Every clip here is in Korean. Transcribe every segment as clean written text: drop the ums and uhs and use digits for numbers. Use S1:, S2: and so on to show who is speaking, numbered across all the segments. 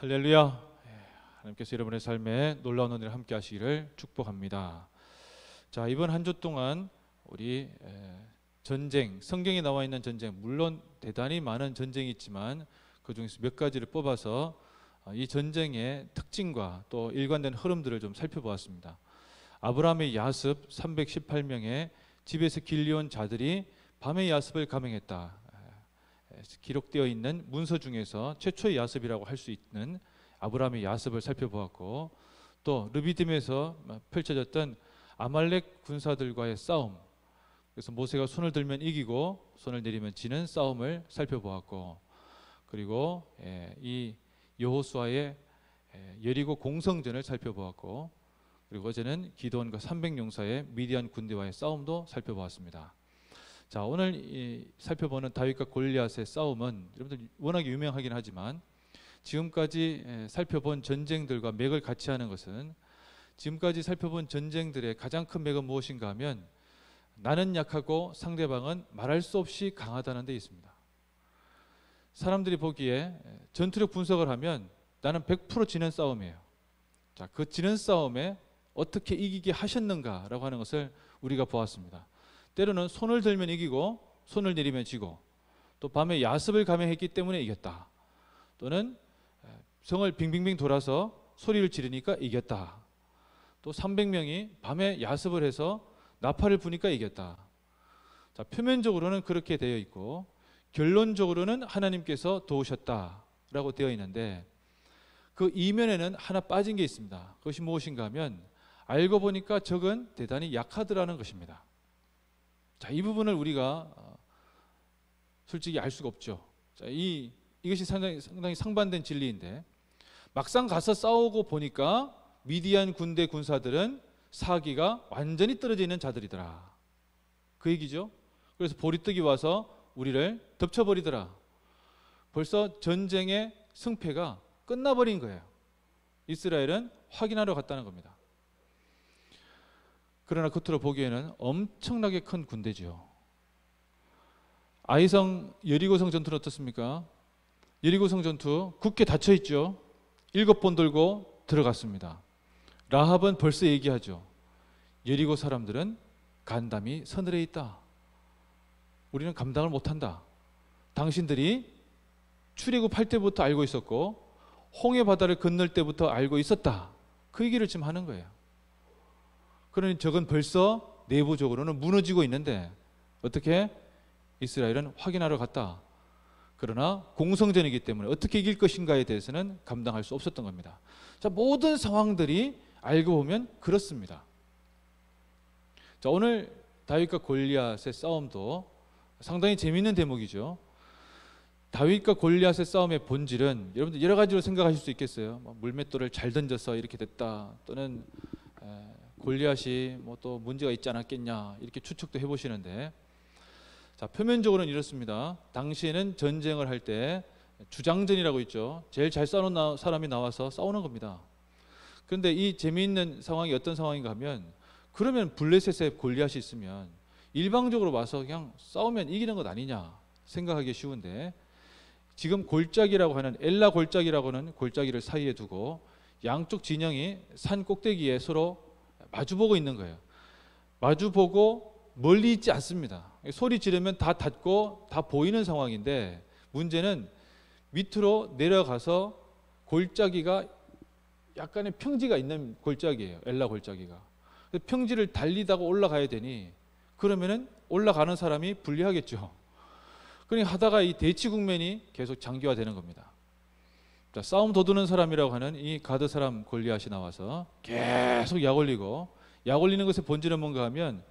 S1: 할렐루야. 하나님께서 여러분의 삶에 놀라운 은혜를 함께 하시기를 축복합니다. 자, 이번 한 주 동안 우리 전쟁, 성경에 나와 있는 전쟁, 물론 대단히 많은 전쟁이 있지만 그 중에서 몇 가지를 뽑아서 이 전쟁의 특징과 또 일관된 흐름들을 좀 살펴보았습니다. 아브라함의 야습 318명의 집에서 길리온 자들이 밤의 야습을 감행했다. 기록되어 있는 문서 중에서 최초의 야습이라고 할 수 있는 아브라함의 야습을 살펴보았고, 또 르비딤에서 펼쳐졌던 아말렉 군사들과의 싸움, 그래서 모세가 손을 들면 이기고 손을 내리면 지는 싸움을 살펴보았고, 그리고 이 여호수아의 여리고 공성전을 살펴보았고, 그리고 어제는 기드온과 300용사의 미디안 군대와의 싸움도 살펴보았습니다. 자, 오늘 살펴보는 다윗과 골리앗의 싸움은 여러분들 워낙에 유명하긴 하지만 지금까지 살펴본 전쟁들과 맥을 같이 하는 것은, 지금까지 살펴본 전쟁들의 가장 큰 맥은 무엇인가 하면 나는 약하고 상대방은 말할 수 없이 강하다는 데 있습니다. 사람들이 보기에 전투력 분석을 하면 나는 100% 지는 싸움이에요. 자, 그 지는 싸움에 어떻게 이기게 하셨는가라고 하는 것을 우리가 보았습니다. 때로는 손을 들면 이기고 손을 내리면 지고, 또 밤에 야습을 감행했기 때문에 이겼다. 또는 성을 빙빙빙 돌아서 소리를 지르니까 이겼다. 또 300명이 밤에 야습을 해서 나팔을 부니까 이겼다. 자, 표면적으로는 그렇게 되어 있고 결론적으로는 하나님께서 도우셨다라고 되어 있는데, 그 이면에는 하나 빠진 게 있습니다. 그것이 무엇인가 하면 알고 보니까 적은 대단히 약하더라는 것입니다. 자, 이 부분을 우리가 솔직히 알 수가 없죠. 자, 이것이 상당히 상반된 진리인데, 막상 가서 싸우고 보니까 미디안 군대 군사들은 사기가 완전히 떨어져 있는 자들이더라, 그 얘기죠. 그래서 보리떡이 와서 우리를 덮쳐버리더라. 벌써 전쟁의 승패가 끝나버린 거예요. 이스라엘은 확인하러 갔다는 겁니다. 그러나 겉으로 보기에는 엄청나게 큰 군대지요. 아이성 여리고성 전투는 어떻습니까? 여리고성 전투 굳게 닫혀 있죠. 7번 돌고 들어갔습니다. 라합은 벌써 얘기하죠. 여리고 사람들은 간담이 서늘해 있다. 우리는 감당을 못한다. 당신들이 출애굽할 때부터 알고 있었고 홍해 바다를 건널 때부터 알고 있었다. 그 얘기를 지금 하는 거예요. 그러니 적은 벌써 내부적으로는 무너지고 있는데 어떻게? 이스라엘은 확인하러 갔다. 그러나 공성전이기 때문에 어떻게 이길 것인가에 대해서는 감당할 수 없었던 겁니다. 자, 모든 상황들이 알고 보면 그렇습니다. 자, 오늘 다윗과 골리앗의 싸움도 상당히 재미있는 대목이죠. 다윗과 골리앗의 싸움의 본질은 여러분들 여러 가지로 생각하실 수 있겠어요. 물맷돌을 잘 던져서 이렇게 됐다, 또는 골리앗이 또 문제가 있지 않았겠냐, 이렇게 추측도 해보시는데, 자, 표면적으로는 이렇습니다. 당시에는 전쟁을 할 때 주장전이라고 있죠. 제일 잘 싸우는 사람이 나와서 싸우는 겁니다. 그런데 이 재미있는 상황이 어떤 상황인가 하면, 그러면 블레셋에 골리앗이 있으면 일방적으로 와서 그냥 싸우면 이기는 것 아니냐 생각하기 쉬운데, 지금 골짜기라고 하는 엘라 골짜기라고 하는 골짜기를 사이에 두고 양쪽 진영이 산 꼭대기에 서로 마주보고 있는 거예요. 마주보고 멀리 있지 않습니다. 소리 지르면 다 닿고 다 보이는 상황인데, 문제는 밑으로 내려가서 골짜기가 약간의 평지가 있는 골짜기예요. 엘라 골짜기가. 평지를 달리다가 올라가야 되니, 그러면은 올라가는 사람이 불리하겠죠. 그러니 하다가 이 대치 국면이 계속 장기화되는 겁니다. 자, 싸움 도두는 사람이라고 하는 이 가드 사람 골리앗이 나와서 계속 약 올리고, 약 올리는 것의 본질은 뭔가 하면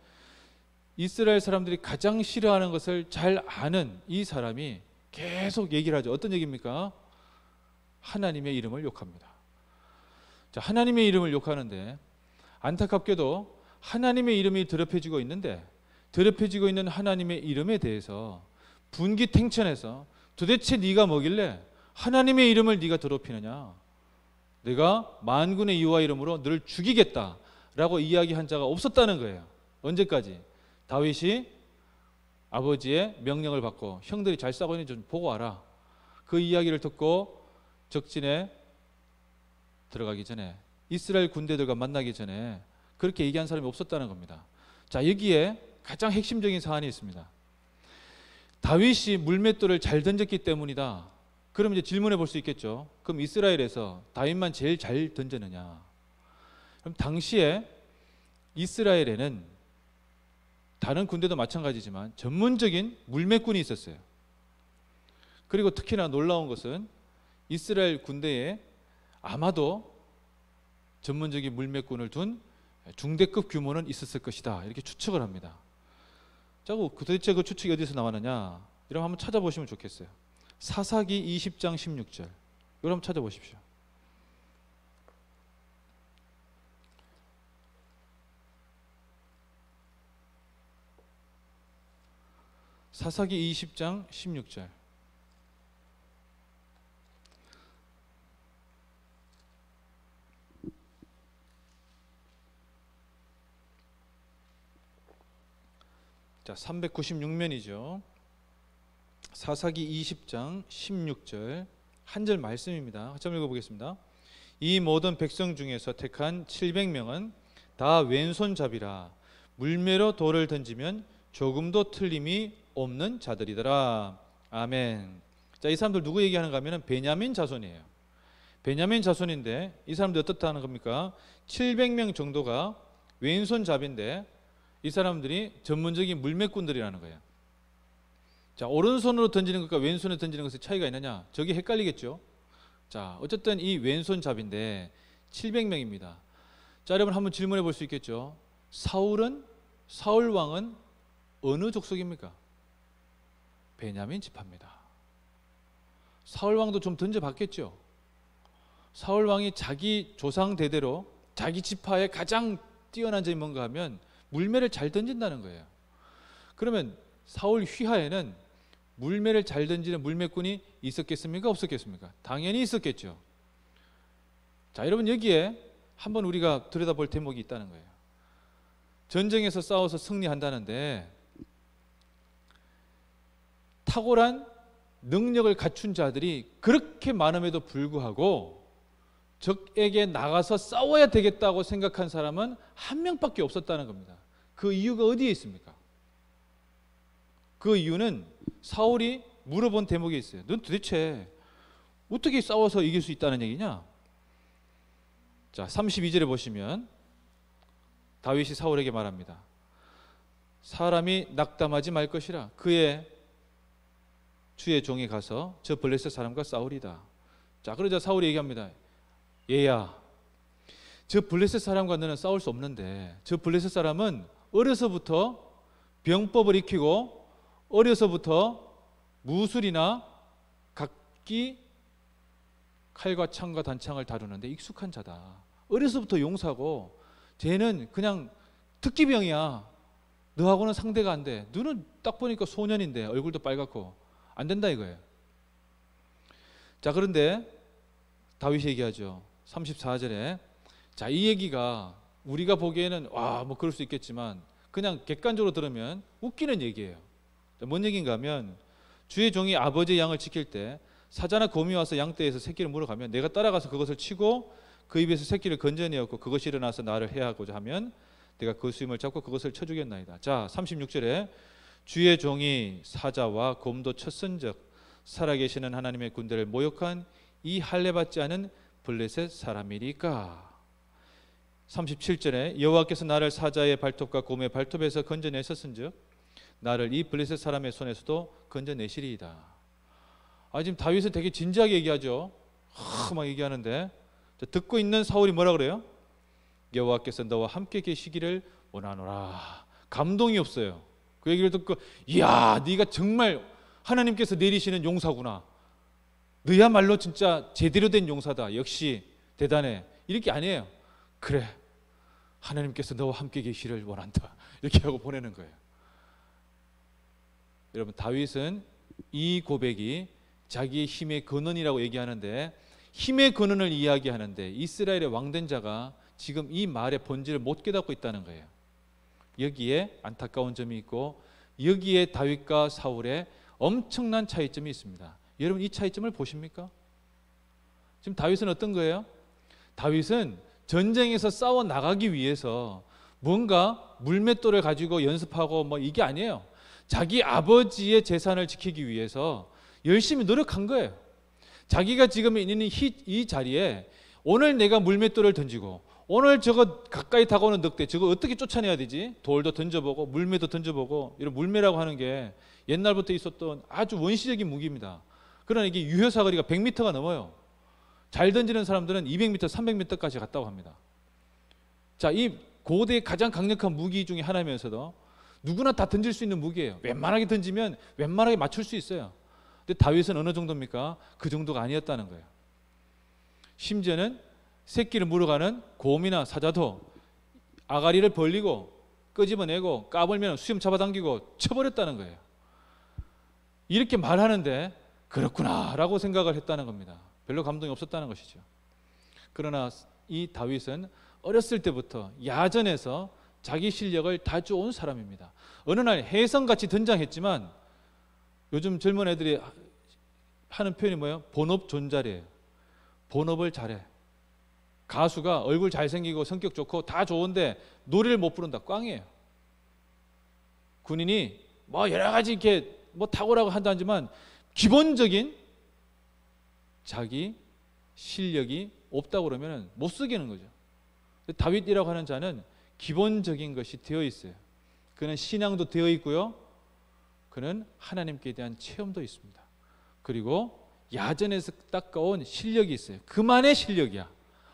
S1: 이스라엘 사람들이 가장 싫어하는 것을 잘 아는 이 사람이 계속 얘기를 하죠. 어떤 얘기입니까? 하나님의 이름을 욕합니다. 자, 하나님의 이름을 욕하는데, 안타깝게도 하나님의 이름이 더럽혀지고 있는데, 더럽혀지고 있는 하나님의 이름에 대해서 분기탱천해서 도대체 네가 뭐길래 하나님의 이름을 네가 더럽히느냐, 내가 만군의 여호와 이름으로 너를 죽이겠다라고 이야기한 자가 없었다는 거예요. 언제까지? 다윗이 아버지의 명령을 받고 형들이 잘 싸우고 있는지 좀 보고 와라. 그 이야기를 듣고 적진에 들어가기 전에, 이스라엘 군대들과 만나기 전에 그렇게 얘기한 사람이 없었다는 겁니다. 자, 여기에 가장 핵심적인 사안이 있습니다. 다윗이 물맷돌을 잘 던졌기 때문이다. 그럼 이제 질문해 볼 수 있겠죠. 그럼 이스라엘에서 다윗만 제일 잘 던졌느냐? 그럼 당시에 이스라엘에는 다른 군대도 마찬가지지만 전문적인 물맷군이 있었어요. 그리고 특히나 놀라운 것은 이스라엘 군대에 아마도 전문적인 물맷군을 둔 중대급 규모는 있었을 것이다. 이렇게 추측을 합니다. 자, 도대체 그 추측이 어디서 나왔느냐? 이런 한번 찾아보시면 좋겠어요. 사사기 20장 16절. 이걸 한번 찾아보십시오. 사사기 20장 16절. 자, 396면이죠. 사사기 20장 16절 한 절 말씀입니다. 같이 한번 읽어보겠습니다. 이 모든 백성 중에서 택한 700명은 다 왼손잡이라 물매로 돌을 던지면 조금도 틀림이 없는 자들이더라. 아멘. 자, 이 사람들 누구 얘기하는가 하면 베냐민 자손이에요. 베냐민 자손인데 이 사람들 어떻다는 겁니까? 700명 정도가 왼손잡인데 이 사람들이 전문적인 물맷꾼들이라는 거예요. 자, 오른손으로 던지는 것과 왼손으로 던지는 것의 차이가 있느냐? 저게 헷갈리겠죠? 자, 어쨌든 이 왼손잡인데 700명입니다. 자, 여러분 한번 질문해 볼 수 있겠죠? 사울 왕은 어느 족속입니까? 베냐민 지파입니다. 사울 왕도 좀 던져봤겠죠? 사울 왕이 자기 조상 대대로 자기 지파의 가장 뛰어난 점이 뭔가 하면 물매를 잘 던진다는 거예요. 그러면 사울 휘하에는 물매를 잘 던지는 물매꾼이 있었겠습니까? 없었겠습니까? 당연히 있었겠죠. 자, 여러분 여기에 한번 우리가 들여다볼 대목이 있다는 거예요. 전쟁에서 싸워서 승리한다는데 탁월한 능력을 갖춘 자들이 그렇게 많음에도 불구하고 적에게 나가서 싸워야 되겠다고 생각한 사람은 한 명밖에 없었다는 겁니다. 그 이유가 어디에 있습니까? 그 이유는 사울이 물어본 대목에 있어요. 넌 도대체 어떻게 싸워서 이길 수 있다는 얘기냐? 자, 32절에 보시면 다윗이 사울에게 말합니다. 사람이 낙담하지 말 것이라 그의 주의 종이 가서 저 블레셋 사람과 싸우리다. 자, 그러자 사울이 얘기합니다. 얘야, 저 블레셋 사람과 너는 싸울 수 없는데 저 블레셋 사람은 어려서부터 병법을 익히고 어려서부터 무술이나 각기 칼과 창과 단창을 다루는데 익숙한 자다. 어려서부터 용사고 쟤는 그냥 특기병이야. 너하고는 상대가 안 돼. 너는 딱 보니까 소년인데 얼굴도 빨갛고 안 된다 이거예요. 자, 그런데 다윗이 얘기하죠. 34절에 자, 이 얘기가 우리가 보기에는 와, 뭐 그럴 수 있겠지만 그냥 객관적으로 들으면 웃기는 얘기예요. 뭔 얘기인가 하면 주의 종이 아버지의 양을 지킬 때 사자나 곰이 와서 양떼에서 새끼를 물어가면 내가 따라가서 그것을 치고 그 입에서 새끼를 건져내었고 그것이 일어나서 나를 해하고자 하면 내가 그 수임을 잡고 그것을 쳐 죽였나이다. 자, 36절에 주의 종이 사자와 곰도 쳤은즉 살아계시는 하나님의 군대를 모욕한 이 할례받지 않은 블레셋 사람이리까. 37절에 여호와께서 나를 사자의 발톱과 곰의 발톱에서 건져내셨은즉 나를 이 블레셋 사람의 손에서도 건져내시리이다. 지금 다윗은 되게 진지하게 얘기하죠. 막 얘기하는데 듣고 있는 사울이 뭐라 그래요? 여호와께서 너와 함께 계시기를 원하노라. 감동이 없어요. 그 얘기를 듣고 이야, 네가 정말 하나님께서 내리시는 용사구나. 너야말로 진짜 제대로 된 용사다. 역시 대단해. 이렇게 아니에요. 그래, 하나님께서 너와 함께 계시를 원한다. 이렇게 하고 보내는 거예요. 여러분, 다윗은 이 고백이 자기의 힘의 근원이라고 얘기하는데 힘의 근원을 이야기하는데 이스라엘의 왕된 자가 지금 이 말의 본질을 못 깨닫고 있다는 거예요. 여기에 안타까운 점이 있고 여기에 다윗과 사울의 엄청난 차이점이 있습니다. 여러분, 이 차이점을 보십니까? 지금 다윗은 어떤 거예요? 다윗은 전쟁에서 싸워 나가기 위해서 뭔가 물맷돌을 가지고 연습하고 뭐 이게 아니에요. 자기 아버지의 재산을 지키기 위해서 열심히 노력한 거예요. 자기가 지금 있는 이 자리에 오늘 내가 물맷돌을 던지고 오늘 저거 가까이 다가오는 늑대 저거 어떻게 쫓아내야 되지? 돌도 던져보고 물매도 던져보고, 이런 물매라고 하는 게 옛날부터 있었던 아주 원시적인 무기입니다. 그러나 이게 유효사거리가 100m가 넘어요. 잘 던지는 사람들은 200m, 300m까지 갔다고 합니다. 자, 이 고대의 가장 강력한 무기 중에 하나면서도 누구나 다 던질 수 있는 무기예요. 웬만하게 던지면 웬만하게 맞출 수 있어요. 근데 다윗은 어느 정도입니까? 그 정도가 아니었다는 거예요. 심지어는 새끼를 물어가는 곰이나 사자도 아가리를 벌리고 끄집어내고 까불면 수염 잡아당기고 쳐버렸다는 거예요. 이렇게 말하는데 그렇구나 라고 생각을 했다는 겁니다. 별로 감동이 없었다는 것이죠. 그러나 이 다윗은 어렸을 때부터 야전에서 자기 실력을 다 주어온 사람입니다. 어느 날 혜성같이 등장했지만 요즘 젊은 애들이 하는 표현이 뭐예요? 본업 존잘이에요. 본업을 잘해. 가수가 얼굴 잘생기고 성격 좋고 다 좋은데 노래를 못 부른다. 꽝이에요. 군인이 뭐 여러 가지 이렇게 뭐 탁월하고 한다지만 기본적인 자기 실력이 없다고 그러면 못 쓰겠는 거죠. 다윗이라고 하는 자는 기본적인 것이 되어 있어요. 그는 신앙도 되어 있고요. 그는 하나님께 대한 체험도 있습니다. 그리고 야전에서 닦아온 실력이 있어요. 그만의 실력이야.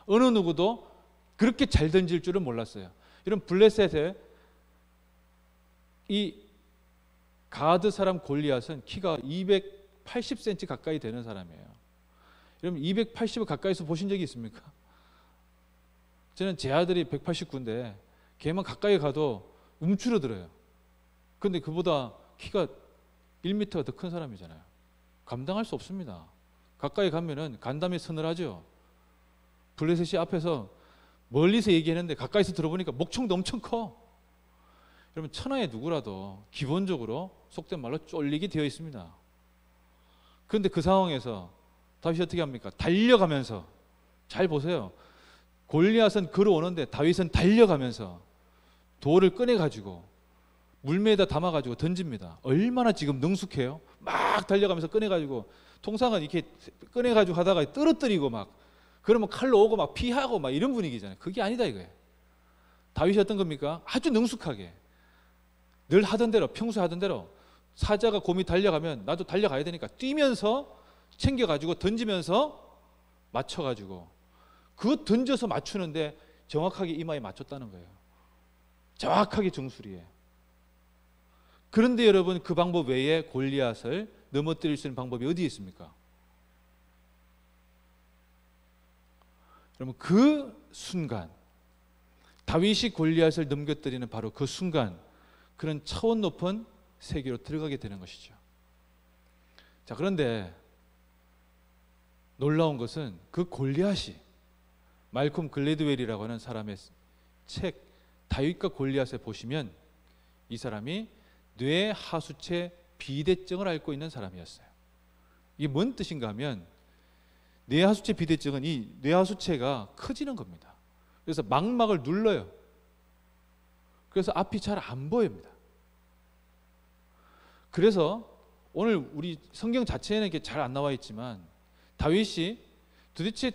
S1: 어느 누구도 그렇게 잘 던질 줄은 몰랐어요. 이런 블레셋의 이 가드 사람 골리앗은 키가 280cm 가까이 되는 사람이에요. 여러분 280을 가까이서 보신 적이 있습니까? 저는 제 아들이 189인데 걔만 가까이 가도 움츠러들어요. 근데 그보다 키가 1m가 더 큰 사람이잖아요. 감당할 수 없습니다. 가까이 가면은 간담이 서늘하죠. 블레셋이 앞에서 멀리서 얘기했는데 가까이서 들어보니까 목청도 엄청 커. 여러분 천하의 누구라도 기본적으로 속된 말로 쫄리게 되어 있습니다. 그런데 그 상황에서 다윗이 어떻게 합니까? 달려가면서, 잘 보세요. 골리앗은 걸어오는데 다윗은 달려가면서 돌을 꺼내가지고 물매에다 담아가지고 던집니다. 얼마나 지금 능숙해요? 막 달려가면서 꺼내가지고, 통상은 이렇게 꺼내가지고 하다가 떨어뜨리고 막 그러면 칼로 오고 막 피하고 막 이런 분위기잖아요. 그게 아니다 이거예요. 다윗이 어떤 겁니까? 아주 능숙하게 늘 하던 대로, 평소에 하던 대로 사자가 곰이 달려가면 나도 달려가야 되니까 뛰면서 챙겨가지고 던지면서 맞춰가지고 그 던져서 맞추는데 정확하게 이마에 맞췄다는 거예요. 정확하게 정수리에. 그런데 여러분 그 방법 외에 골리앗을 넘어뜨릴 수 있는 방법이 어디에 있습니까? 여러분 그 순간 다윗이 골리앗을 넘겨뜨리는 바로 그 순간 그런 차원 높은 세계로 들어가게 되는 것이죠. 자, 그런데 놀라운 것은 그 골리앗이 말콤 글래드웰이라고 하는 사람의 책 다윗과 골리앗에 보시면 이 사람이 뇌하수체 비대증을 앓고 있는 사람이었어요. 이게 뭔 뜻인가 하면 뇌하수체 비대증은 이 뇌하수체가 커지는 겁니다. 그래서 망막을 눌러요. 그래서 앞이 잘 안 보입니다. 그래서 오늘 우리 성경 자체에는 이게 잘 안 나와 있지만 다윗이 도대체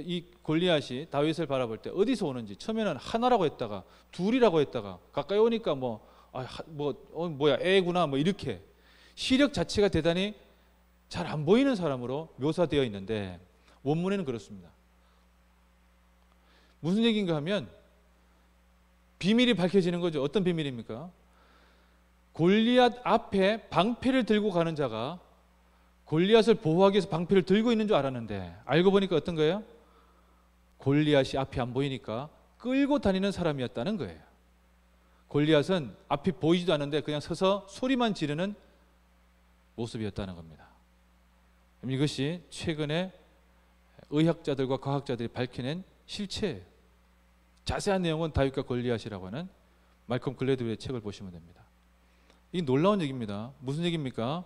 S1: 이 골리앗이 다윗을 바라볼 때 어디서 오는지 처음에는 하나라고 했다가 둘이라고 했다가 가까이 오니까 뭐야 애구나 뭐 이렇게 시력 자체가 대단히 잘 안 보이는 사람으로 묘사되어 있는데 원문에는 그렇습니다. 무슨 얘기인가 하면 비밀이 밝혀지는 거죠. 어떤 비밀입니까? 골리앗 앞에 방패를 들고 가는 자가 골리앗을 보호하기 위해서 방패를 들고 있는 줄 알았는데 알고 보니까 어떤 거예요? 골리앗이 앞이 안 보이니까 끌고 다니는 사람이었다는 거예요. 골리앗은 앞이 보이지도 않는데 그냥 서서 소리만 지르는 모습이었다는 겁니다. 이것이 최근에 의학자들과 과학자들이 밝혀낸 실체예요. 자세한 내용은 다윗과 골리앗이라고 하는 말콤 글래드웰의 책을 보시면 됩니다. 이 놀라운 얘기입니다. 무슨 얘기입니까?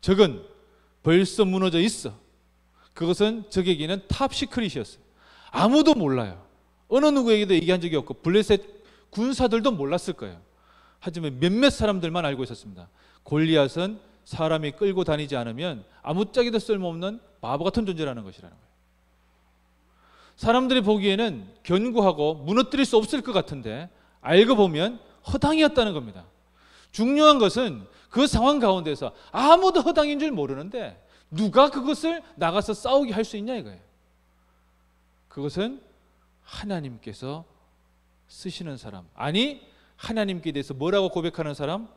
S1: 적은 벌써 무너져 있어. 그것은 적에게는 탑 시크릿이었어요. 아무도 몰라요. 어느 누구에게도 얘기한 적이 없고 블레셋 군사들도 몰랐을 거예요. 하지만 몇몇 사람들만 알고 있었습니다. 골리앗은 사람이 끌고 다니지 않으면 아무짝에도 쓸모없는 바보 같은 존재라는 것이라는 거예요. 사람들이 보기에는 견고하고 무너뜨릴 수 없을 것 같은데 알고 보면 허당이었다는 겁니다. 중요한 것은 그 상황 가운데서 아무도 허당인 줄 모르는데 누가 그것을 나가서 싸우게 할 수 있냐 이거예요. 그것은 하나님께서 쓰시는 사람, 아니 하나님께 대해서 뭐라고 고백하는 사람?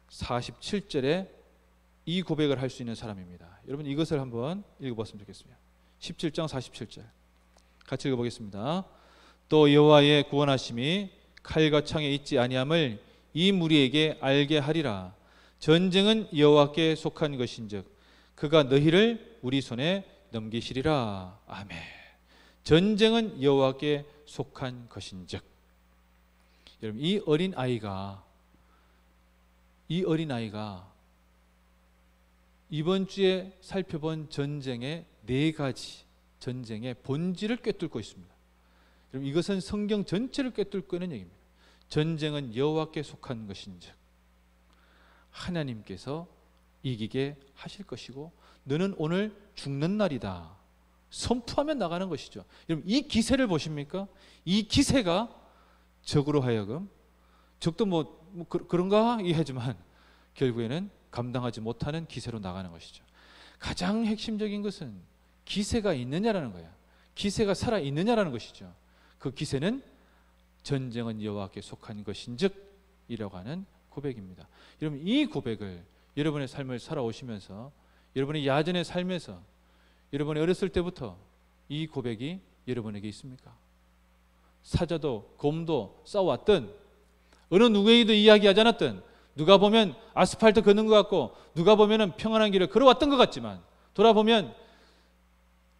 S1: 47절에 이 고백을 할 수 있는 사람입니다. 여러분 이것을 한번 읽어봤으면 좋겠습니다. 17장 47절 같이 읽어보겠습니다. 또 여호와의 구원하심이 칼과 창에 있지 아니함을 이 무리에게 알게 하리라. 전쟁은 여호와께 속한 것인즉 그가 너희를 우리 손에 넘기시리라. 아멘. 전쟁은 여호와께 속한 것인즉. 여러분 이 어린 아이가 이번 주에 살펴본 전쟁의 네 가지 전쟁의 본질을 꿰뚫고 있습니다. 여러분 이것은 성경 전체를 꿰뚫고 있는 얘기입니다. 전쟁은 여호와께 속한 것인즉 하나님께서 이기게 하실 것이고 너는 오늘 죽는 날이다 선포하며 나가는 것이죠. 여러분 이 기세를 보십니까? 이 기세가 적으로 하여금 적도 그런가 하지만 결국에는 감당하지 못하는 기세로 나가는 것이죠. 가장 핵심적인 것은 기세가 있느냐라는 거예요. 기세가 살아 있느냐라는 것이죠. 그 기세는 전쟁은 여호와께 속한 것인즉 이라고 하는 고백입니다. 여러분 이 고백을 여러분의 삶을 살아오시면서 여러분의 야전의 삶에서 여러분이 어렸을 때부터 이 고백이 여러분에게 있습니까? 사자도 곰도 싸워왔던 어느 누구에게도 이야기하지 않았던 누가 보면 아스팔트 걷는 것 같고 누가 보면 평안한 길을 걸어왔던 것 같지만 돌아보면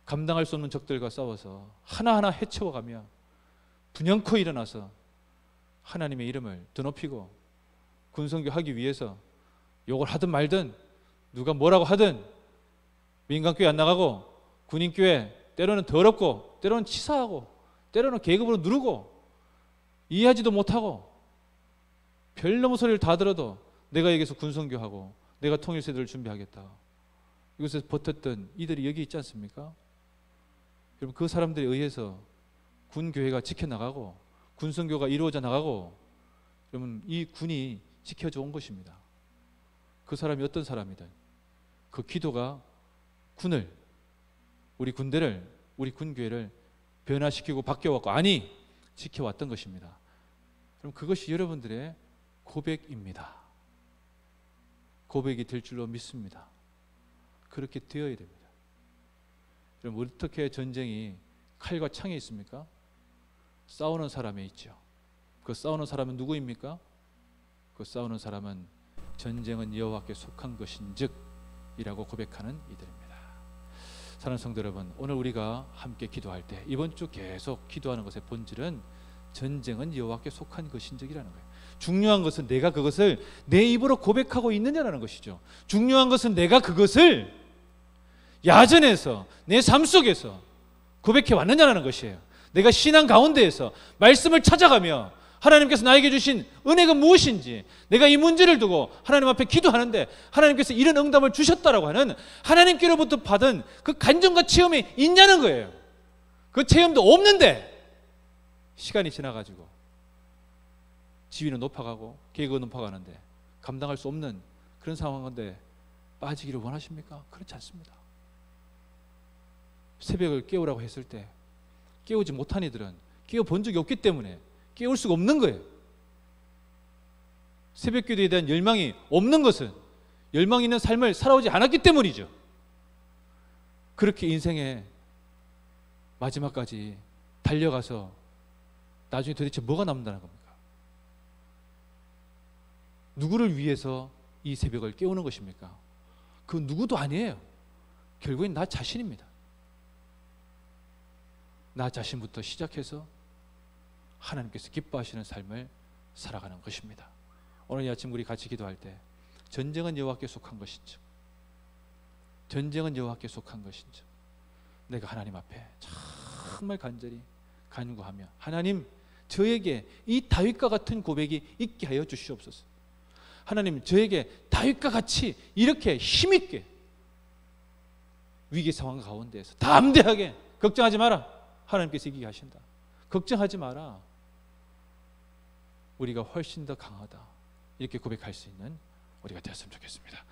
S1: 감당할 수 없는 적들과 싸워서 하나하나 해쳐가며 분연코 일어나서 하나님의 이름을 드높이고 군성교 하기 위해서 욕을 하든 말든 누가 뭐라고 하든 민간교회 안 나가고 군인교회 때로는 더럽고 때로는 치사하고 때로는 계급으로 누르고 이해하지도 못하고 별놈의 소리를 다 들어도 내가 여기서 군성교하고 내가 통일세대를 준비하겠다 이것에서 버텼던 이들이 여기 있지 않습니까? 여러분 그 사람들에 의해서 군교회가 지켜나가고 군성교가 이루어져 나가고 여러분 이 군이 지켜져 온 것입니다. 그 사람이 어떤 사람이든 그 기도가 군을 우리 군대를 우리 군교회를 변화시키고 바뀌어왔고 아니 지켜왔던 것입니다. 그럼 그것이 여러분들의 고백입니다. 고백이 될 줄로 믿습니다. 그렇게 되어야 됩니다. 여러분 어떻게 전쟁이 칼과 창에 있습니까? 싸우는 사람에 있죠. 그 싸우는 사람은 누구입니까? 그 싸우는 사람은 전쟁은 여호와께 속한 것인즉 이라고 고백하는 이들입니다. 사랑하는 성도 여러분, 오늘 우리가 함께 기도할 때 이번 주 계속 기도하는 것의 본질은 전쟁은 여호와께 속한 것인즉이라는 거예요. 중요한 것은 내가 그것을 내 입으로 고백하고 있느냐라는 것이죠. 중요한 것은 내가 그것을 야전에서 내 삶 속에서 고백해 왔느냐라는 것이에요. 내가 신앙 가운데에서 말씀을 찾아가며 하나님께서 나에게 주신 은혜가 무엇인지 내가 이 문제를 두고 하나님 앞에 기도하는데 하나님께서 이런 응답을 주셨다라고 하는 하나님께로부터 받은 그 간증과 체험이 있냐는 거예요. 그 체험도 없는데 시간이 지나가지고 지위는 높아가고 계급은 높아가는데 감당할 수 없는 그런 상황 가운데 빠지기를 원하십니까? 그렇지 않습니다. 새벽을 깨우라고 했을 때 깨우지 못한 이들은 깨워본 적이 없기 때문에 깨울 수가 없는 거예요. 새벽 기도에 대한 열망이 없는 것은 열망 있는 삶을 살아오지 않았기 때문이죠. 그렇게 인생의 마지막까지 달려가서 나중에 도대체 뭐가 남는다는 겁니까? 누구를 위해서 이 새벽을 깨우는 것입니까? 그 누구도 아니에요. 결국엔 나 자신입니다. 나 자신부터 시작해서 하나님께서 기뻐하시는 삶을 살아가는 것입니다. 오늘 이 아침 우리 같이 기도할 때 전쟁은 여호와께 속한 것인즉 전쟁은 여호와께 속한 것인즉 내가 하나님 앞에 정말 간절히 간구하며 하나님 저에게 이 다윗과 같은 고백이 있게 하여 주시옵소서. 하나님 저에게 다윗과 같이 이렇게 힘있게 위기 상황 가운데에서 담대하게 걱정하지 마라. 하나님께서 이기게 하신다. 걱정하지 마라. 우리가 훨씬 더 강하다. 이렇게 고백할 수 있는 우리가 되었으면 좋겠습니다.